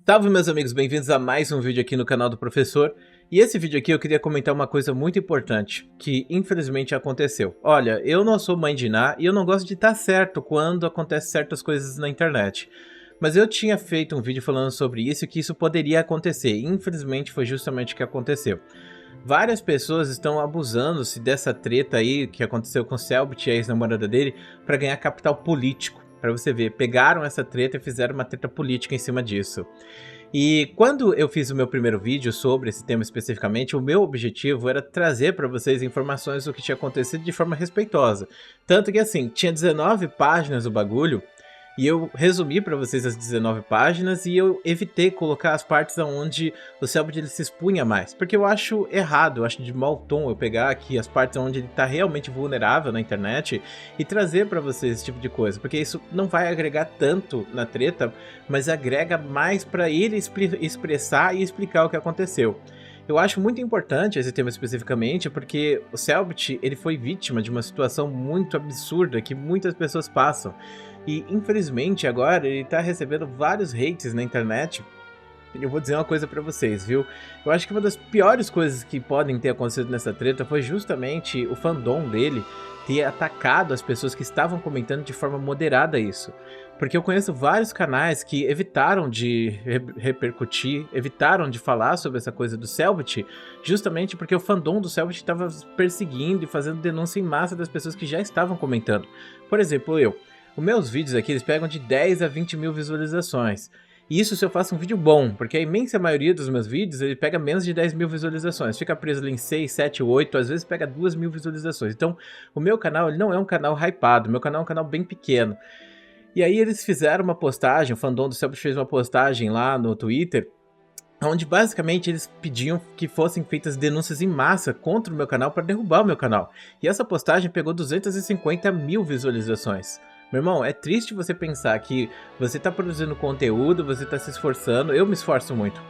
Salve meus amigos, bem-vindos a mais um vídeo aqui no canal do professor. E esse vídeo aqui eu queria comentar uma coisa muito importante, que infelizmente aconteceu. Olha, eu não sou mãe de Iná e eu não gosto de estar certo quando acontecem certas coisas na internet. Mas eu tinha feito um vídeo falando sobre isso e que isso poderia acontecer, e infelizmente foi justamente o que aconteceu. Várias pessoas estão abusando-se dessa treta aí que aconteceu com o Cellbit e a ex-namorada dele para ganhar capital político. Pra você ver, pegaram essa treta e fizeram uma treta política em cima disso. E quando eu fiz o meu primeiro vídeo sobre esse tema especificamente, o meu objetivo era trazer para vocês informações do que tinha acontecido de forma respeitosa. Tanto que assim, tinha 19 páginas o bagulho, e eu resumi para vocês as 19 páginas e eu evitei colocar as partes onde o Cellbit ele se expunha mais. Porque eu acho errado, eu acho de mau tom eu pegar aqui as partes onde ele está realmente vulnerável na internet e trazer para vocês esse tipo de coisa. Porque isso não vai agregar tanto na treta, mas agrega mais para ele expressar e explicar o que aconteceu. Eu acho muito importante esse tema especificamente porque o Cellbit ele foi vítima de uma situação muito absurda que muitas pessoas passam. E infelizmente agora ele tá recebendo vários hates na internet. E eu vou dizer uma coisa pra vocês, viu? Eu acho que uma das piores coisas que podem ter acontecido nessa treta foi justamente o fandom dele ter atacado as pessoas que estavam comentando de forma moderada isso. Porque eu conheço vários canais que evitaram de repercutir, evitaram de falar sobre essa coisa do Cellbit, justamente porque o fandom do Cellbit estava perseguindo e fazendo denúncia em massa das pessoas que já estavam comentando. Por exemplo, os meus vídeos aqui eles pegam de 10 a 20 mil visualizações. E isso se eu faço um vídeo bom, porque a imensa maioria dos meus vídeos ele pega menos de 10 mil visualizações. Fica preso ali em 6, 7, 8, às vezes pega 2 mil visualizações. Então o meu canal ele não é um canal hypado, meu canal é um canal bem pequeno. E aí eles fizeram uma postagem, o fandom do Cellbit fez uma postagem lá no Twitter, onde basicamente eles pediam que fossem feitas denúncias em massa contra o meu canal para derrubar o meu canal. E essa postagem pegou 250 mil visualizações. Meu irmão, é triste você pensar que você tá produzindo conteúdo, você tá se esforçando. Eu me esforço muito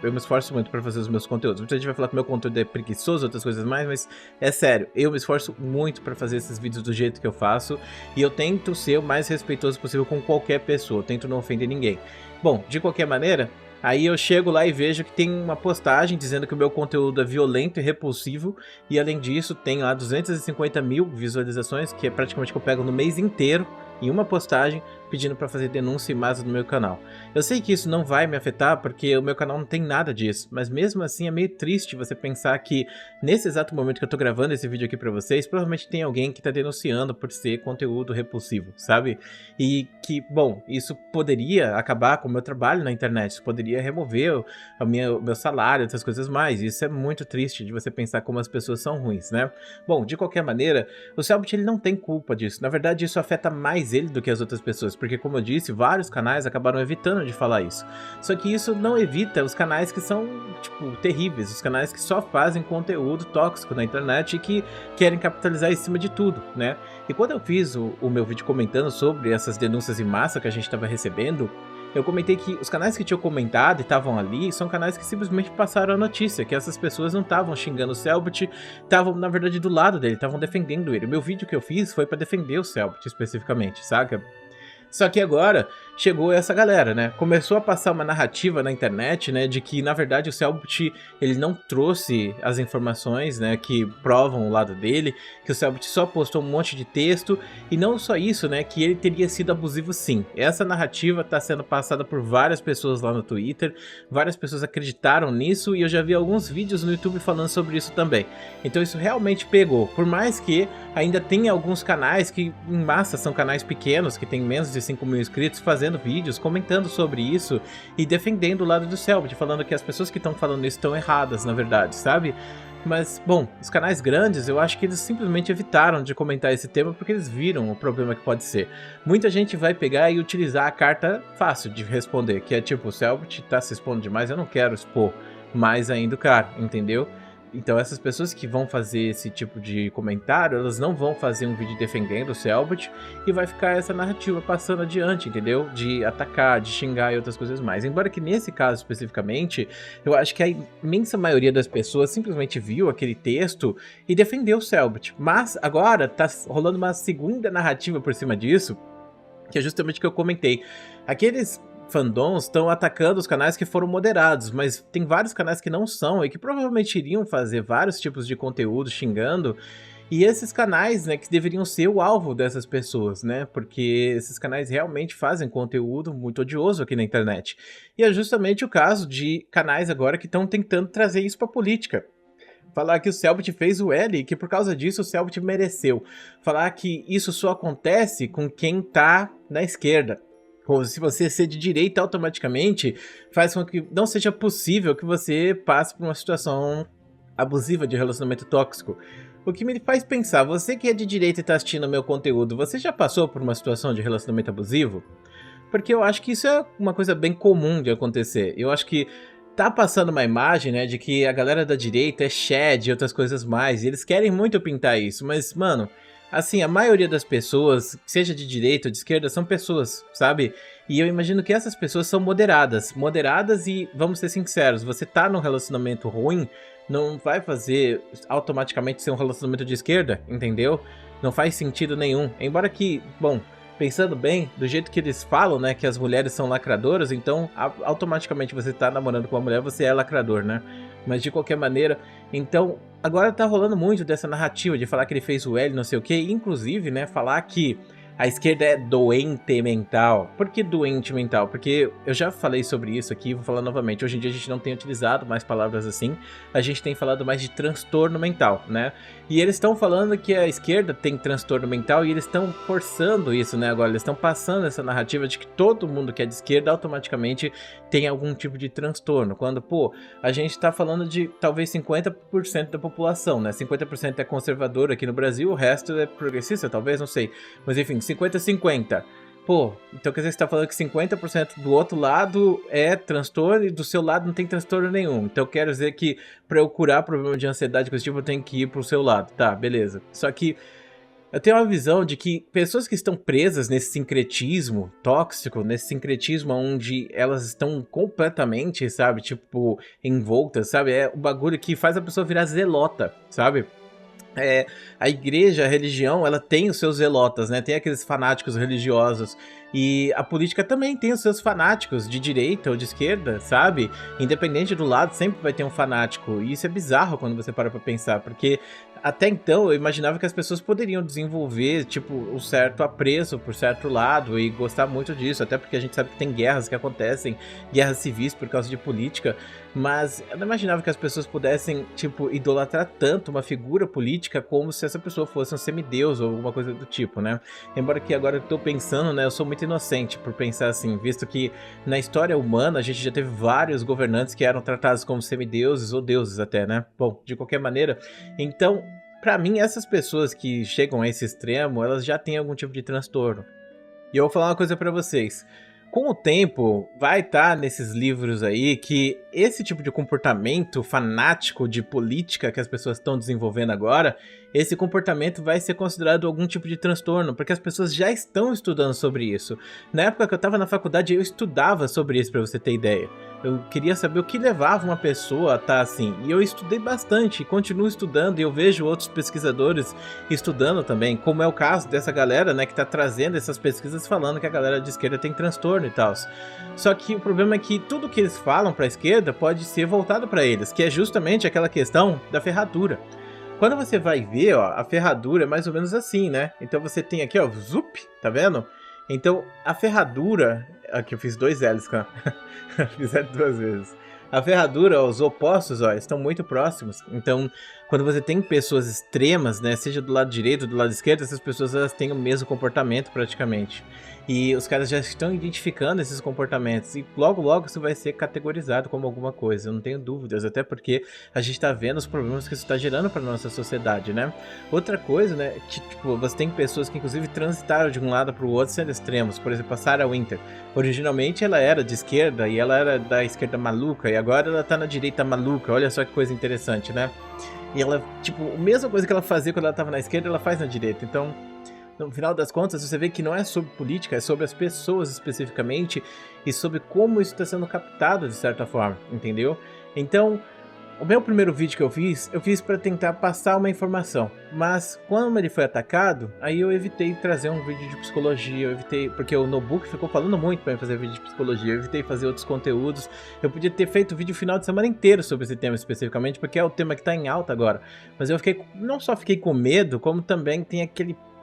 para fazer os meus conteúdos. Muita gente vai falar que meu conteúdo é preguiçoso, outras coisas mais, mas é sério, eu me esforço muito para fazer esses vídeos do jeito que eu faço e eu tento ser o mais respeitoso possível com qualquer pessoa, eu tento não ofender ninguém. Bom, de qualquer maneira, aí eu chego lá e vejo que tem uma postagem dizendo que o meu conteúdo é violento e repulsivo e além disso tem lá 250 mil visualizações, que é praticamente que eu pego no mês inteiro, em uma postagem pedindo para fazer denúncia em massa no meu canal. Eu sei que isso não vai me afetar porque o meu canal não tem nada disso, mas mesmo assim é meio triste você pensar que nesse exato momento que eu tô gravando esse vídeo aqui para vocês, provavelmente tem alguém que tá denunciando por ser conteúdo repulsivo, sabe? E que, bom, isso poderia acabar com o meu trabalho na internet, isso poderia remover o meu salário, essas coisas mais. Isso é muito triste de você pensar como as pessoas são ruins, né? Bom, de qualquer maneira, o Cellbit ele não tem culpa disso. Na verdade, isso afeta mais ele do que as outras pessoas, porque como eu disse, vários canais acabaram evitando de falar isso. Só que isso não evita os canais que são, tipo, terríveis, os canais que só fazem conteúdo tóxico na internet e que querem capitalizar em cima de tudo, né? E quando eu fiz o meu vídeo comentando sobre essas denúncias em massa que a gente estava recebendo, eu comentei que os canais que tinham comentado e estavam ali são canais que simplesmente passaram a notícia, que essas pessoas não estavam xingando o Cellbit, estavam na verdade do lado dele, estavam defendendo ele. O meu vídeo que eu fiz foi para defender o Cellbit especificamente, saca? Só que agora chegou essa galera, né? Começou a passar uma narrativa na internet, né, de que na verdade o Cellbit ele não trouxe as informações, né, que provam o lado dele, que o Cellbit só postou um monte de texto e não só isso, né, que ele teria sido abusivo sim. Essa narrativa tá sendo passada por várias pessoas lá no Twitter, várias pessoas acreditaram nisso e eu já vi alguns vídeos no YouTube falando sobre isso também. Então isso realmente pegou, por mais que ainda tenha alguns canais que em massa são canais pequenos, que tem menos de 5 mil inscritos, fazendo vídeos, comentando sobre isso e defendendo o lado do Cellbit, falando que as pessoas que estão falando isso estão erradas, na verdade, sabe? Mas, bom, os canais grandes, eu acho que eles simplesmente evitaram de comentar esse tema porque eles viram o problema que pode ser. Muita gente vai pegar e utilizar a carta fácil de responder, que é tipo, o Cellbit tá se expondo demais, eu não quero expor mais ainda o cara, entendeu? Então essas pessoas que vão fazer esse tipo de comentário, elas não vão fazer um vídeo defendendo o Cellbit e vai ficar essa narrativa passando adiante, entendeu? De atacar, de xingar e outras coisas mais. Embora que nesse caso especificamente, eu acho que a imensa maioria das pessoas simplesmente viu aquele texto e defendeu o Cellbit. Mas agora tá rolando uma segunda narrativa por cima disso, que é justamente o que eu comentei. Aqueles fandoms estão atacando os canais que foram moderados, mas tem vários canais que não são e que provavelmente iriam fazer vários tipos de conteúdo xingando, e esses canais, né, que deveriam ser o alvo dessas pessoas, né, porque esses canais realmente fazem conteúdo muito odioso aqui na internet. E é justamente o caso de canais agora que estão tentando trazer isso para política. Falar que o Selbit fez o L e que por causa disso o Selbit mereceu. Falar que isso só acontece com quem tá na esquerda. Ou se você ser de direita automaticamente, faz com que não seja possível que você passe por uma situação abusiva de relacionamento tóxico. O que me faz pensar, você que é de direita e tá assistindo meu conteúdo, você já passou por uma situação de relacionamento abusivo? Porque eu acho que isso é uma coisa bem comum de acontecer. Eu acho que tá passando uma imagem, né, de que a galera da direita é Shed e outras coisas mais, e eles querem muito pintar isso, mas, mano, assim, a maioria das pessoas, seja de direita ou de esquerda, são pessoas, sabe? E eu imagino que essas pessoas são moderadas e, vamos ser sinceros, você tá num relacionamento ruim, não vai fazer automaticamente ser um relacionamento de esquerda, entendeu? Não faz sentido nenhum, embora que, bom, pensando bem, do jeito que eles falam, né, que as mulheres são lacradoras, então automaticamente você tá namorando com uma mulher, você é lacrador, né? Mas de qualquer maneira, então, agora tá rolando muito dessa narrativa de falar que ele fez o L, não sei o que, inclusive, né, falar que a esquerda é doente mental. Por que doente mental? Porque eu já falei sobre isso aqui, vou falar novamente. Hoje em dia a gente não tem utilizado mais palavras assim, a gente tem falado mais de transtorno mental, né? E eles estão falando que a esquerda tem transtorno mental e eles estão forçando isso, né? Agora, eles estão passando essa narrativa de que todo mundo que é de esquerda automaticamente tem algum tipo de transtorno. Quando, pô, a gente tá falando de talvez 50% da população, né? 50% é conservador aqui no Brasil, o resto é progressista, talvez, não sei. Mas enfim, 50-50. Pô, então quer dizer que você tá falando que 50% do outro lado é transtorno e do seu lado não tem transtorno nenhum. Então quero dizer que pra eu curar problema de ansiedade com esse tipo eu tenho que ir pro seu lado. Tá, beleza. Só que eu tenho uma visão de que pessoas que estão presas nesse sincretismo tóxico, nesse sincretismo onde elas estão completamente, sabe, tipo, envoltas, sabe? É o bagulho que faz a pessoa virar zelota, sabe? A igreja, a religião, ela tem os seus zelotas, né? Tem aqueles fanáticos religiosos. E a política também tem os seus fanáticos, de direita ou de esquerda, sabe? Independente do lado, sempre vai ter um fanático. E isso é bizarro quando você para pra pensar, porque até então eu imaginava que as pessoas poderiam desenvolver, tipo, um certo apreço por certo lado e gostar muito disso, até porque a gente sabe que tem guerras que acontecem, guerras civis por causa de política, mas eu não imaginava que as pessoas pudessem, tipo, idolatrar tanto uma figura política como se essa pessoa fosse um semideus ou alguma coisa do tipo, né? Embora que agora eu tô pensando, né, eu sou muito inocente por pensar assim, visto que na história humana a gente já teve vários governantes que eram tratados como semideuses ou deuses até, né? Bom, de qualquer maneira, então, pra mim, essas pessoas que chegam a esse extremo, elas já têm algum tipo de transtorno. E eu vou falar uma coisa pra vocês. Com o tempo, vai estar nesses livros aí que esse tipo de comportamento fanático de política que as pessoas estão desenvolvendo agora, esse comportamento vai ser considerado algum tipo de transtorno, porque as pessoas já estão estudando sobre isso. Na época que eu estava na faculdade, eu estudava sobre isso, pra você ter ideia. Eu queria saber o que levava uma pessoa a estar assim, e eu estudei bastante, e continuo estudando, e eu vejo outros pesquisadores estudando também, como é o caso dessa galera, né, que está trazendo essas pesquisas falando que a galera de esquerda tem transtorno e tal. Só que o problema é que tudo que eles falam para a esquerda pode ser voltado para eles, que é justamente aquela questão da ferradura. Quando você vai ver, ó, a ferradura é mais ou menos assim, né? Então você tem aqui, ó, zup, tá vendo? Então a ferradura, aqui eu fiz dois L's, cara. Fiz L duas vezes. A ferradura, ó, os opostos, ó, estão muito próximos. Então, quando você tem pessoas extremas, né, seja do lado direito ou do lado esquerdo, essas pessoas elas têm o mesmo comportamento praticamente. E os caras já estão identificando esses comportamentos e logo logo isso vai ser categorizado como alguma coisa, eu não tenho dúvidas, até porque a gente tá vendo os problemas que isso tá gerando pra nossa sociedade, né? Outra coisa, né, que tipo, você tem pessoas que inclusive transitaram de um lado pro outro sendo extremos, por exemplo, a Sarah Winter. Originalmente ela era de esquerda e ela era da esquerda maluca e agora ela tá na direita maluca, olha só que coisa interessante, né? E ela, tipo, a mesma coisa que ela fazia quando ela tava na esquerda, ela faz na direita, então no final das contas, você vê que não é sobre política, é sobre as pessoas especificamente e sobre como isso está sendo captado de certa forma, entendeu? Então, o meu primeiro vídeo que eu fiz para tentar passar uma informação, mas quando ele foi atacado, aí eu evitei trazer um vídeo de psicologia, eu evitei, porque o Notebook ficou falando muito para mim fazer vídeo de psicologia, eu evitei fazer outros conteúdos, eu podia ter feito vídeo final de semana inteiro sobre esse tema especificamente, porque é o tema que tá em alta agora, mas eu fiquei, não só fiquei com medo, como também tem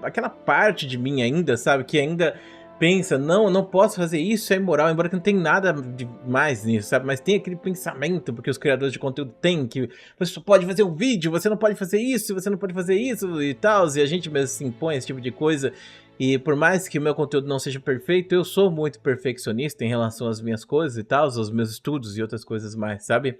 aquela parte de mim ainda, sabe, que ainda pensa, não, eu não posso fazer isso, é imoral, embora que não tem nada de mais nisso, sabe? Mas tem aquele pensamento, porque os criadores de conteúdo têm, que você só pode fazer um vídeo, você não pode fazer isso, você não pode fazer isso e tal, e a gente mesmo se impõe esse tipo de coisa. E por mais que o meu conteúdo não seja perfeito, eu sou muito perfeccionista em relação às minhas coisas e tal, aos meus estudos e outras coisas mais, sabe?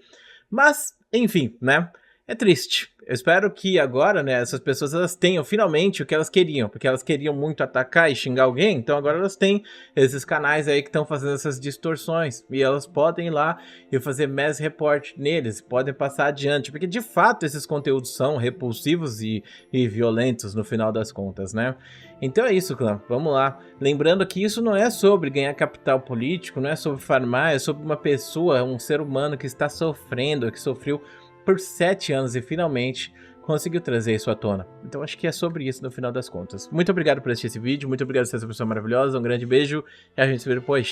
Mas, enfim, né? É triste. Eu espero que agora, né, essas pessoas elas tenham finalmente o que elas queriam, porque elas queriam muito atacar e xingar alguém, então agora elas têm esses canais aí que estão fazendo essas distorções, e elas podem ir lá e fazer mass report neles, podem passar adiante, porque de fato esses conteúdos são repulsivos e violentos no final das contas, né? Então é isso, clã, vamos lá. Lembrando que isso não é sobre ganhar capital político, não é sobre farmar, é sobre uma pessoa, um ser humano que está sofrendo, que sofreu por 7 anos e finalmente conseguiu trazer isso à tona. Então acho que é sobre isso no final das contas. Muito obrigado por assistir esse vídeo, muito obrigado por ser essa pessoa maravilhosa, um grande beijo e a gente se vê depois.